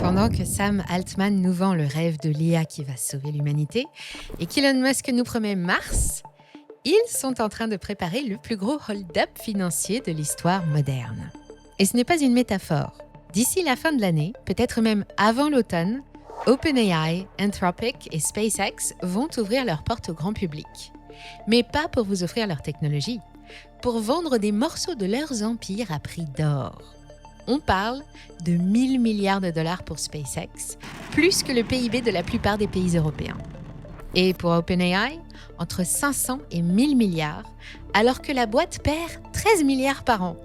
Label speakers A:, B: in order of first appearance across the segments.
A: Pendant que Sam Altman nous vend le rêve de l'IA qui va sauver l'humanité et qu'Elon Musk nous promet Mars, ils sont en train de préparer le plus gros hold-up financier de l'histoire moderne. Et ce n'est pas une métaphore. D'ici la fin de l'année, peut-être même avant l'automne, OpenAI, Anthropic et SpaceX vont ouvrir leurs portes au grand public. Mais pas pour vous offrir leur technologie, pour vendre des morceaux de leurs empires à prix d'or. On parle de 1000 milliards de dollars pour SpaceX, plus que le PIB de la plupart des pays européens. Et pour OpenAI, entre 500 et 1000 milliards, alors que la boîte perd 13 milliards par an.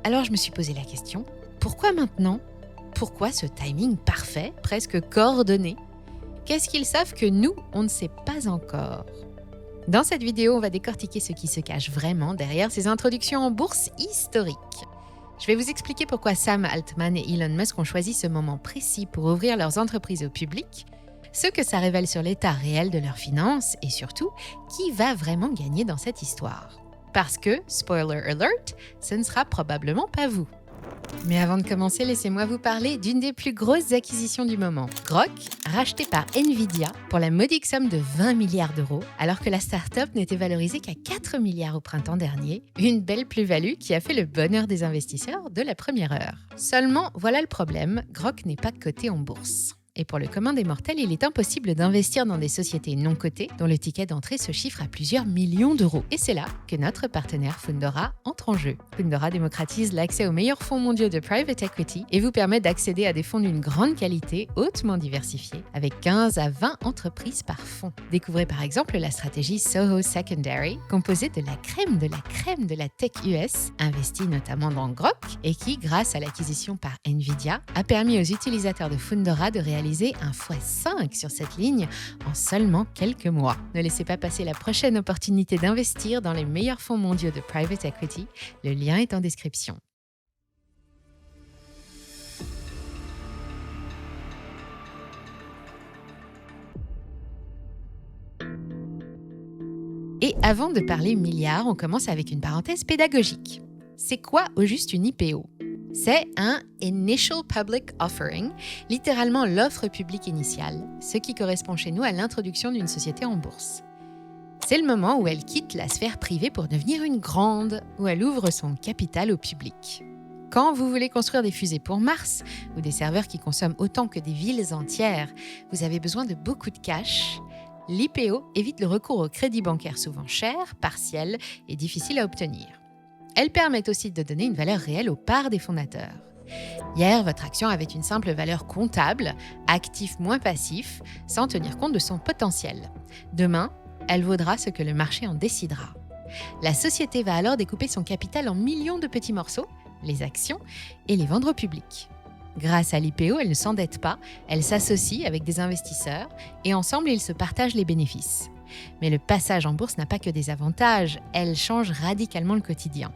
A: Alors je me suis posé la question, pourquoi maintenant ? Pourquoi ce timing parfait, presque coordonné ? Qu'est-ce qu'ils savent que nous, on ne sait pas encore ? Dans cette vidéo, on va décortiquer ce qui se cache vraiment derrière ces introductions en bourse historiques. Je vais vous expliquer pourquoi Sam Altman et Elon Musk ont choisi ce moment précis pour ouvrir leurs entreprises au public, ce que ça révèle sur l'état réel de leurs finances et surtout, qui va vraiment gagner dans cette histoire. Parce que, spoiler alert, ce ne sera probablement pas vous. Mais avant de commencer, laissez-moi vous parler d'une des plus grosses acquisitions du moment. Grok, racheté par Nvidia pour la modique somme de 20 milliards d'euros, alors que la start-up n'était valorisée qu'à 4 milliards au printemps dernier. Une belle plus-value qui a fait le bonheur des investisseurs de la première heure. Seulement, voilà le problème, Grok n'est pas coté en bourse. Et pour le commun des mortels, il est impossible d'investir dans des sociétés non cotées dont le ticket d'entrée se chiffre à plusieurs millions d'euros. Et c'est là que notre partenaire Fundora entre en jeu. Fundora démocratise l'accès aux meilleurs fonds mondiaux de private equity et vous permet d'accéder à des fonds d'une grande qualité, hautement diversifiés, avec 15 à 20 entreprises par fonds. Découvrez par exemple la stratégie Soho Secondary, composée de la crème de la tech US, investie notamment dans Grok, et qui, grâce à l'acquisition par Nvidia, a permis aux utilisateurs de Fundora de réaliser un x5 sur cette ligne en seulement quelques mois. Ne laissez pas passer la prochaine opportunité d'investir dans les meilleurs fonds mondiaux de private equity. Le lien est en description. Et avant de parler milliards, on commence avec une parenthèse pédagogique. C'est quoi au juste une IPO ? C'est un Initial Public Offering, littéralement l'offre publique initiale, ce qui correspond chez nous à l'introduction d'une société en bourse. C'est le moment où elle quitte la sphère privée pour devenir une grande, où elle ouvre son capital au public. Quand vous voulez construire des fusées pour Mars, ou des serveurs qui consomment autant que des villes entières, vous avez besoin de beaucoup de cash. L'IPO évite le recours au crédit bancaire souvent cher, partiel et difficile à obtenir. Elles permettent aussi de donner une valeur réelle aux parts des fondateurs. Hier, votre action avait une simple valeur comptable, actif moins passif, sans tenir compte de son potentiel. Demain, elle vaudra ce que le marché en décidera. La société va alors découper son capital en millions de petits morceaux, les actions, et les vendre au public. Grâce à l'IPO, elle ne s'endette pas, elle s'associe avec des investisseurs et ensemble, ils se partagent les bénéfices. Mais le passage en bourse n'a pas que des avantages, elle change radicalement le quotidien.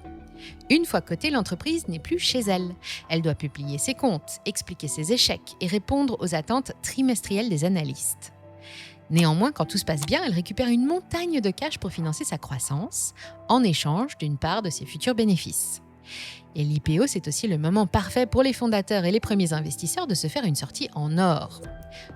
A: Une fois cotée, l'entreprise n'est plus chez elle. Elle doit publier ses comptes, expliquer ses échecs et répondre aux attentes trimestrielles des analystes. Néanmoins, quand tout se passe bien, elle récupère une montagne de cash pour financer sa croissance, en échange d'une part de ses futurs bénéfices. Et l'IPO, c'est aussi le moment parfait pour les fondateurs et les premiers investisseurs de se faire une sortie en or.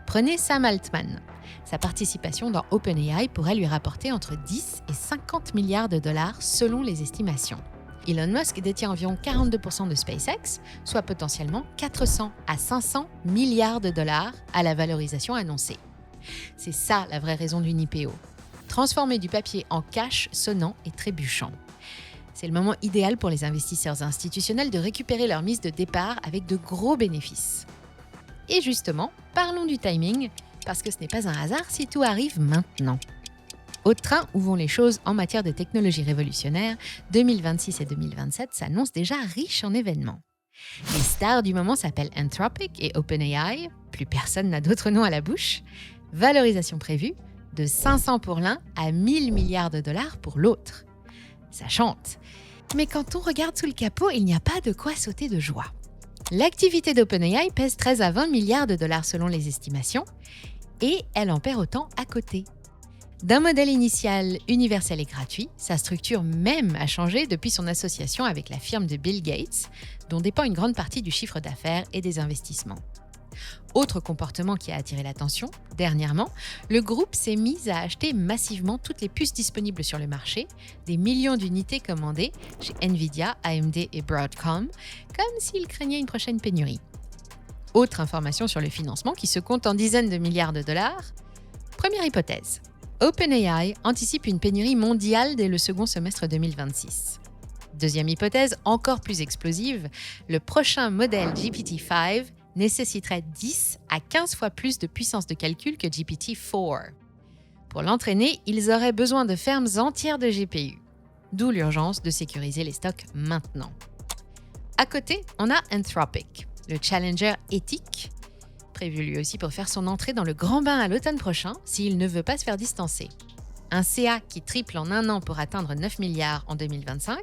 A: Prenez Sam Altman. Sa participation dans OpenAI pourrait lui rapporter entre 10 et 50 milliards de dollars selon les estimations. Elon Musk détient environ 42% de SpaceX, soit potentiellement 400 à 500 milliards de dollars à la valorisation annoncée. C'est ça la vraie raison d'une IPO. Transformer du papier en cash sonnant et trébuchant. C'est le moment idéal pour les investisseurs institutionnels de récupérer leur mise de départ avec de gros bénéfices. Et justement, parlons du timing, parce que ce n'est pas un hasard si tout arrive maintenant. Au train où vont les choses en matière de technologie révolutionnaire, 2026 et 2027 s'annoncent déjà riches en événements. Les stars du moment s'appellent Anthropic et OpenAI, plus personne n'a d'autre nom à la bouche. Valorisation prévue, de 500 pour l'un à 1000 milliards de dollars pour l'autre. Ça chante. Mais quand on regarde sous le capot, il n'y a pas de quoi sauter de joie. L'activité d'OpenAI pèse 13 à 20 milliards de dollars selon les estimations, et elle en perd autant à côté. D'un modèle initial universel et gratuit, sa structure même a changé depuis son association avec la firme de Bill Gates, dont dépend une grande partie du chiffre d'affaires et des investissements. Autre comportement qui a attiré l'attention, dernièrement, le groupe s'est mis à acheter massivement toutes les puces disponibles sur le marché, des millions d'unités commandées chez Nvidia, AMD et Broadcom, comme s'il craignait une prochaine pénurie. Autre information sur le financement qui se compte en dizaines de milliards de dollars. Première hypothèse, OpenAI anticipe une pénurie mondiale dès le second semestre 2026. Deuxième hypothèse, encore plus explosive, le prochain modèle GPT-5 nécessiterait 10 à 15 fois plus de puissance de calcul que GPT-4. Pour l'entraîner, ils auraient besoin de fermes entières de GPU. D'où l'urgence de sécuriser les stocks maintenant. À côté, on a Anthropic, le challenger éthique, prévu lui aussi pour faire son entrée dans le grand bain à l'automne prochain s'il ne veut pas se faire distancer. Un CA qui triple en un an pour atteindre 9 milliards en 2025,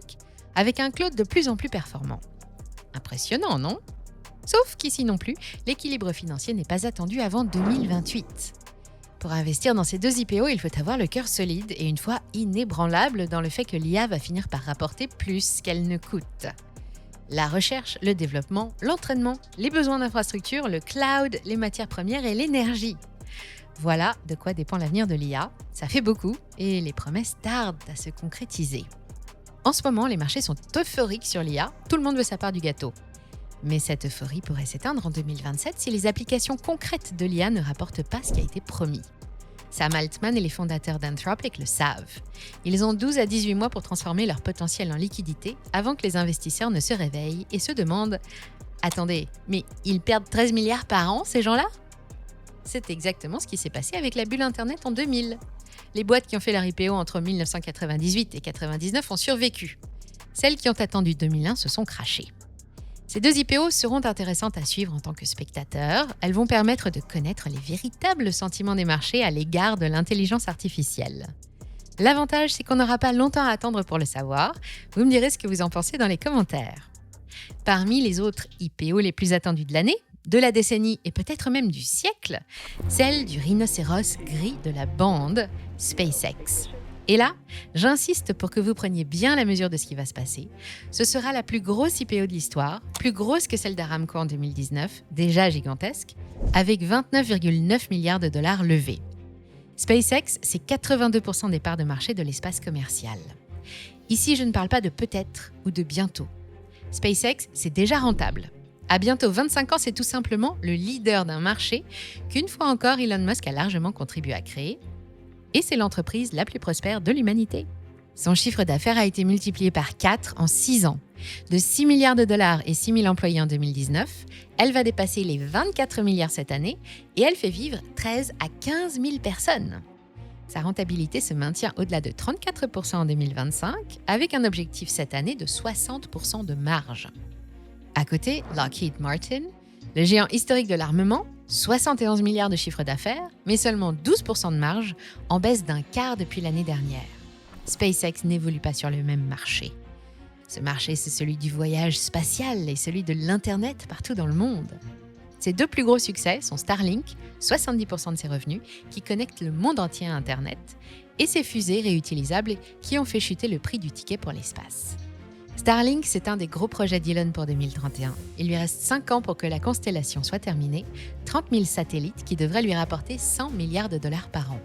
A: avec un cloud de plus en plus performant. Impressionnant, non ? Sauf qu'ici non plus, l'équilibre financier n'est pas attendu avant 2028. Pour investir dans ces deux IPO, il faut avoir le cœur solide et une foi inébranlable dans le fait que l'IA va finir par rapporter plus qu'elle ne coûte. La recherche, le développement, l'entraînement, les besoins d'infrastructure, le cloud, les matières premières et l'énergie. Voilà de quoi dépend l'avenir de l'IA. Ça fait beaucoup et les promesses tardent à se concrétiser. En ce moment, les marchés sont euphoriques sur l'IA, tout le monde veut sa part du gâteau. Mais cette euphorie pourrait s'éteindre en 2027 si les applications concrètes de l'IA ne rapportent pas ce qui a été promis. Sam Altman et les fondateurs d'Anthropic le savent. Ils ont 12 à 18 mois pour transformer leur potentiel en liquidité avant que les investisseurs ne se réveillent et se demandent « Attendez, mais ils perdent 13 milliards par an, ces gens-là ?» C'est exactement ce qui s'est passé avec la bulle Internet en 2000. Les boîtes qui ont fait leur IPO entre 1998 et 1999 ont survécu. Celles qui ont attendu 2001 se sont crashées. Ces deux IPO seront intéressantes à suivre en tant que spectateurs. Elles vont permettre de connaître les véritables sentiments des marchés à l'égard de l'intelligence artificielle. L'avantage, c'est qu'on n'aura pas longtemps à attendre pour le savoir. Vous me direz ce que vous en pensez dans les commentaires. Parmi les autres IPO les plus attendus de l'année, de la décennie et peut-être même du siècle, celle du rhinocéros gris de la bande, SpaceX. Et là, j'insiste pour que vous preniez bien la mesure de ce qui va se passer. Ce sera la plus grosse IPO de l'histoire, plus grosse que celle d'Aramco en 2019, déjà gigantesque, avec 29,9 milliards de dollars levés. SpaceX, c'est 82% des parts de marché de l'espace commercial. Ici, je ne parle pas de peut-être ou de bientôt. SpaceX, c'est déjà rentable. À bientôt 25 ans, c'est tout simplement le leader d'un marché qu'une fois encore Elon Musk a largement contribué à créer. Et c'est l'entreprise la plus prospère de l'humanité. Son chiffre d'affaires a été multiplié par 4 en 6 ans. De 6 milliards de dollars et 6 000 employés en 2019, elle va dépasser les 24 milliards cette année et elle fait vivre 13 à 15 000 personnes. Sa rentabilité se maintient au-delà de 34% en 2025, avec un objectif cette année de 60% de marge. À côté, Lockheed Martin, le géant historique de l'armement, 71 milliards de chiffre d'affaires, mais seulement 12% de marge, en baisse d'un quart depuis l'année dernière. SpaceX n'évolue pas sur le même marché. Ce marché, c'est celui du voyage spatial et celui de l'Internet partout dans le monde. Ses deux plus gros succès sont Starlink, 70% de ses revenus, qui connectent le monde entier à Internet, et ses fusées réutilisables qui ont fait chuter le prix du ticket pour l'espace. Starlink, c'est un des gros projets d'Elon pour 2031. Il lui reste 5 ans pour que la constellation soit terminée, 30 000 satellites qui devraient lui rapporter 100 milliards de dollars par an.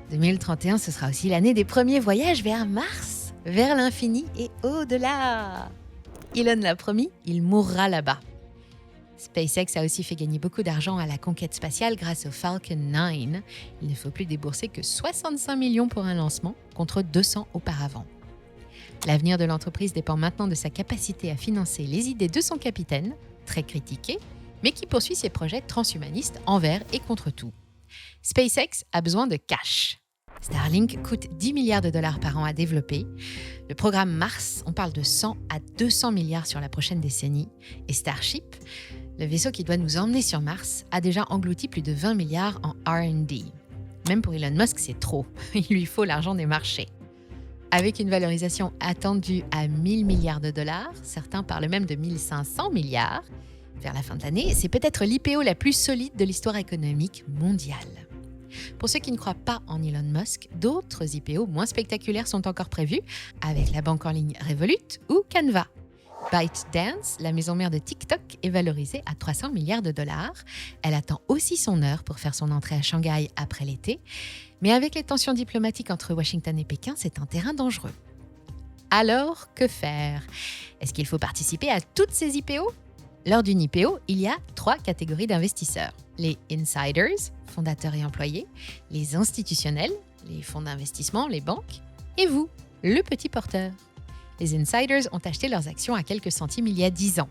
A: 2031, ce sera aussi l'année des premiers voyages vers Mars, vers l'infini et au-delà. Elon l'a promis, il mourra là-bas. SpaceX a aussi fait gagner beaucoup d'argent à la conquête spatiale grâce au Falcon 9. Il ne faut plus débourser que 65 millions pour un lancement, contre 200 auparavant. L'avenir de l'entreprise dépend maintenant de sa capacité à financer les idées de son capitaine, très critiqué, mais qui poursuit ses projets transhumanistes envers et contre tout. SpaceX a besoin de cash. Starlink coûte 10 milliards de dollars par an à développer. Le programme Mars, on parle de 100 à 200 milliards sur la prochaine décennie. Et Starship, le vaisseau qui doit nous emmener sur Mars, a déjà englouti plus de 20 milliards en R&D. Même pour Elon Musk, c'est trop. Il lui faut l'argent des marchés. Avec une valorisation attendue à 1000 milliards de dollars, certains parlent même de 1500 milliards, vers la fin de l'année, c'est peut-être l'IPO la plus solide de l'histoire économique mondiale. Pour ceux qui ne croient pas en Elon Musk, d'autres IPO moins spectaculaires sont encore prévus, avec la banque en ligne Revolut ou Canva. ByteDance, la maison mère de TikTok, est valorisée à 300 milliards de dollars. Elle attend aussi son heure pour faire son entrée à Shanghai après l'été. Mais avec les tensions diplomatiques entre Washington et Pékin, c'est un terrain dangereux. Alors, que faire? Est-ce qu'il faut participer à toutes ces IPO? Lors d'une IPO, il y a 3 catégories d'investisseurs. Les insiders, fondateurs et employés, les institutionnels, les fonds d'investissement, les banques, et vous, le petit porteur. Les insiders ont acheté leurs actions à quelques centimes il y a 10 ans.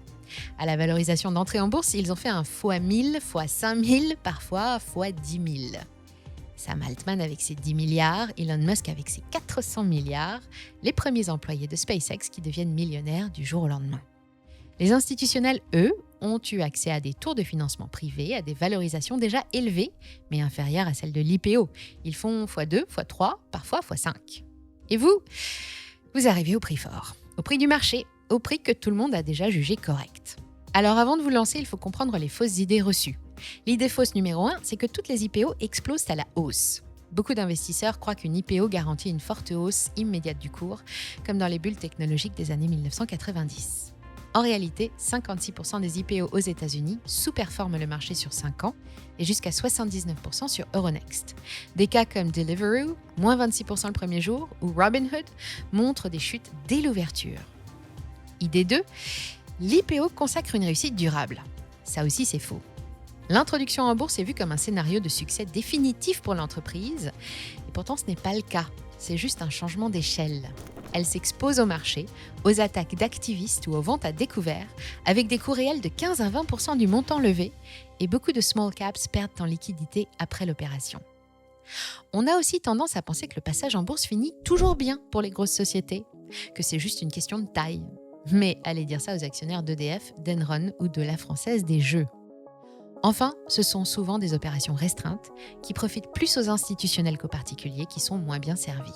A: À la valorisation d'entrée en bourse, ils ont fait un fois 1000, fois 5000, parfois fois 10 000. Sam Altman avec ses 10 milliards, Elon Musk avec ses 400 milliards, les premiers employés de SpaceX qui deviennent millionnaires du jour au lendemain. Les institutionnels, eux, ont eu accès à des tours de financement privés, à des valorisations déjà élevées, mais inférieures à celles de l'IPO. Ils font x2, x3, parfois x5. Et vous arrivez au prix fort, au prix du marché, au prix que tout le monde a déjà jugé correct. Alors avant de vous lancer, il faut comprendre les fausses idées reçues. L'idée fausse numéro 1, c'est que toutes les IPO explosent à la hausse. Beaucoup d'investisseurs croient qu'une IPO garantit une forte hausse immédiate du cours, comme dans les bulles technologiques des années 1990. En réalité, 56% des IPO aux États-Unis sous-performent le marché sur 5 ans et jusqu'à 79% sur Euronext. Des cas comme Deliveroo, moins 26% le premier jour, ou Robinhood montrent des chutes dès l'ouverture. Idée 2, l'IPO consacre une réussite durable. Ça aussi, c'est faux. L'introduction en bourse est vue comme un scénario de succès définitif pour l'entreprise, et pourtant ce n'est pas le cas. C'est juste un changement d'échelle. Elle s'expose au marché, aux attaques d'activistes ou aux ventes à découvert, avec des coûts réels de 15 à 20% du montant levé, et beaucoup de small caps perdent en liquidité après l'opération. On a aussi tendance à penser que le passage en bourse finit toujours bien pour les grosses sociétés, que c'est juste une question de taille. Mais allez dire ça aux actionnaires d'EDF, d'Enron ou de la Française des Jeux. Enfin, ce sont souvent des opérations restreintes qui profitent plus aux institutionnels qu'aux particuliers qui sont moins bien servis.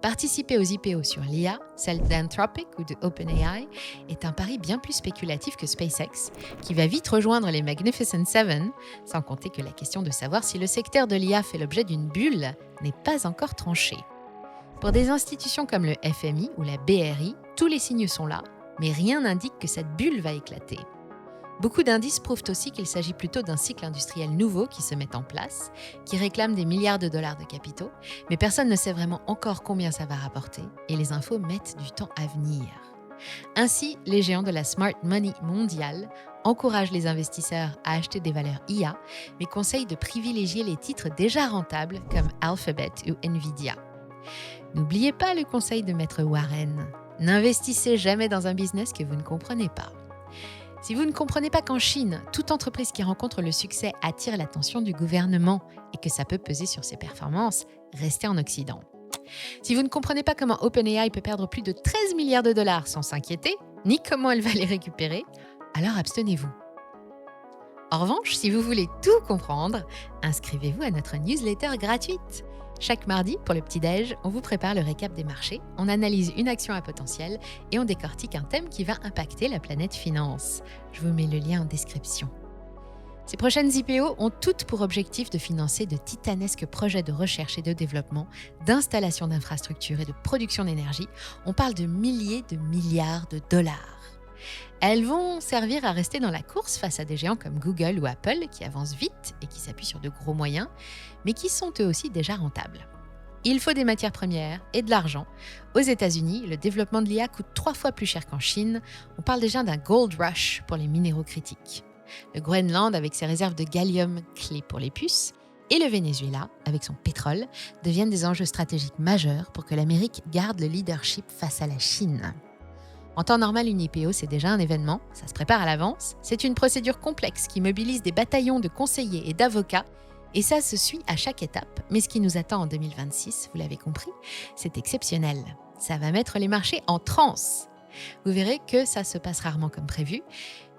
A: Participer aux IPO sur l'IA, celle d'Anthropic ou de OpenAI, est un pari bien plus spéculatif que SpaceX, qui va vite rejoindre les Magnificent Seven, sans compter que la question de savoir si le secteur de l'IA fait l'objet d'une bulle n'est pas encore tranchée. Pour des institutions comme le FMI ou la BRI, tous les signes sont là, mais rien n'indique que cette bulle va éclater. Beaucoup d'indices prouvent aussi qu'il s'agit plutôt d'un cycle industriel nouveau qui se met en place, qui réclame des milliards de dollars de capitaux, mais personne ne sait vraiment encore combien ça va rapporter, et les infos mettent du temps à venir. Ainsi, les géants de la smart money mondiale encouragent les investisseurs à acheter des valeurs IA, mais conseillent de privilégier les titres déjà rentables comme Alphabet ou Nvidia. N'oubliez pas le conseil de Maître Warren. N'investissez jamais dans un business que vous ne comprenez pas. Si vous ne comprenez pas qu'en Chine, toute entreprise qui rencontre le succès attire l'attention du gouvernement et que ça peut peser sur ses performances, restez en Occident. Si vous ne comprenez pas comment OpenAI peut perdre plus de 13 milliards de dollars sans s'inquiéter, ni comment elle va les récupérer, alors abstenez-vous. En revanche, si vous voulez tout comprendre, inscrivez-vous à notre newsletter gratuite. Chaque mardi, pour le petit-déj, on vous prépare le récap des marchés, on analyse une action à potentiel et on décortique un thème qui va impacter la planète finance. Je vous mets le lien en description. Ces prochaines IPO ont toutes pour objectif de financer de titanesques projets de recherche et de développement, d'installation d'infrastructures et de production d'énergie. On parle de milliers de milliards de dollars. Elles vont servir à rester dans la course face à des géants comme Google ou Apple qui avancent vite et qui s'appuient sur de gros moyens, mais qui sont eux aussi déjà rentables. Il faut des matières premières et de l'argent. Aux États-Unis, le développement de l'IA coûte 3 fois plus cher qu'en Chine. On parle déjà d'un gold rush pour les minéraux critiques. Le Groenland, avec ses réserves de gallium clés pour les puces, et le Venezuela, avec son pétrole, deviennent des enjeux stratégiques majeurs pour que l'Amérique garde le leadership face à la Chine. En temps normal, une IPO, c'est déjà un événement, ça se prépare à l'avance. C'est une procédure complexe qui mobilise des bataillons de conseillers et d'avocats, et ça se suit à chaque étape. Mais ce qui nous attend en 2026, vous l'avez compris, c'est exceptionnel. Ça va mettre les marchés en transe. Vous verrez que ça se passe rarement comme prévu,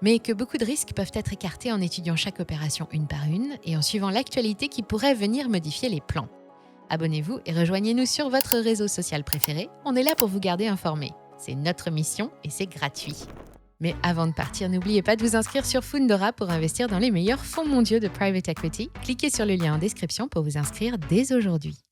A: mais que beaucoup de risques peuvent être écartés en étudiant chaque opération une par une et en suivant l'actualité qui pourrait venir modifier les plans. Abonnez-vous et rejoignez-nous sur votre réseau social préféré. On est là pour vous garder informés. C'est notre mission et c'est gratuit. Mais avant de partir, n'oubliez pas de vous inscrire sur Fundora pour investir dans les meilleurs fonds mondiaux de private equity. Cliquez sur le lien en description pour vous inscrire dès aujourd'hui.